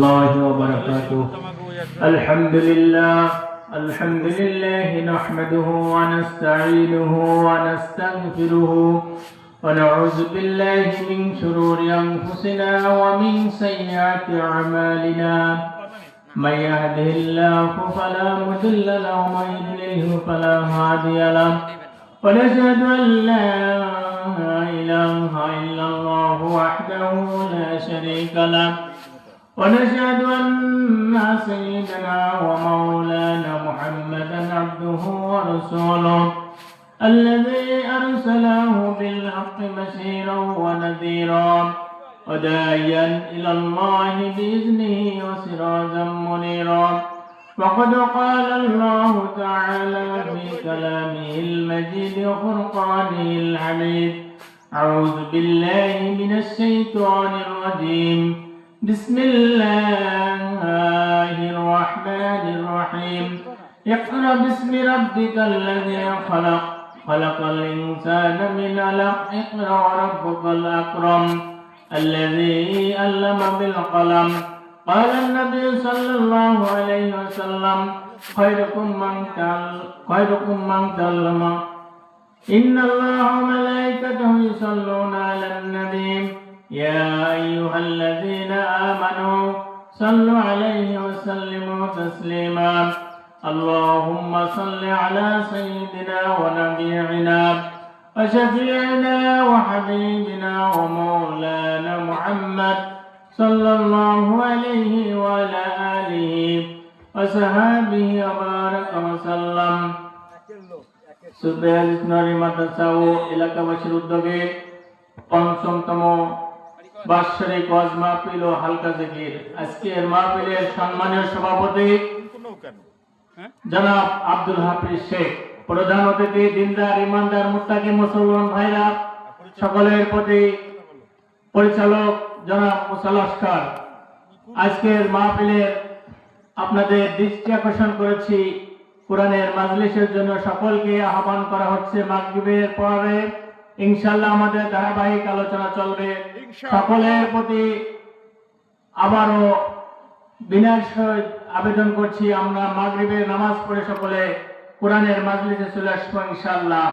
الله وبركاته. الحمد لله نحمده ونستعينه ونستغفره ونعوذ بالله من شرور أنفسنا ومن سيئات أعمالنا. من يهده الله فلا مضل له ومن يضلل فلا هادي له. ونشهد أن لا إله إلا الله وحده لا شريك له. ونشهد أن سيدنا ومولانا محمدا عبده ورسوله الذي أرسله بالحق بشيرا ونذيرا وداعيا إلى الله بإذنه وسراجا منيرا. وقد قال الله تعالى في كلامه المجيد وفرقانه الحميد: أعوذ بالله من الشيطان الرجيم. بسم الله الرحمن الرحيم. اقرأ باسم ربك الذي خلق. خلق الإنسان من علق. اقرأ وربك الأكرم الذي علم بالقلم. قال النبي صلى الله عليه وسلم: خيركم من تعلم. إن الله وملائكته يصلون على النبي يا أيها الذين آمنوا صلوا عليه وسلموا تسليما. اللهم صل على سيدنا ونبينا وشفيعنا وحبيبنا ومولانا محمد صلى الله عليه وعلى آله وصحبه وبارك وسلم. সুবেল ইসলামী মাদ্রাসা ও এলাকাবাসীর উদ্যোগে পঞ্চমতম বাৎসরিক ওয়াজ মাহফিল ও হালকা জিকির। আজকের মাহফিলের সম্মানীয় সভাপতি জনাব আব্দুল হাফিজ শেখ, প্রধান অতিথি দিনদার ইমানদার মুত্তাকি মুসলমান ভাইরা, সকলের প্রতি পরিচালক জনাব মুসা লস্কর। আজকের মাহফিলের আপনাদের দৃষ্টি আকর্ষণ করেছি কোরআনের মাজলিসের জন্য সকলকে আহ্বান করা হচ্ছে। মাগরিবের পরে ইনশাআল্লাহ আমাদের ধারাবাহিক আলোচনা চলবে। সকলের প্রতি আবারও বিনয়ের সহিত আবেদন করছি, আমরা মাগরিবের নামাজ পড়ে সকলে কোরআনের মাজলিসে চলে আসবো ইনশাআল্লাহ।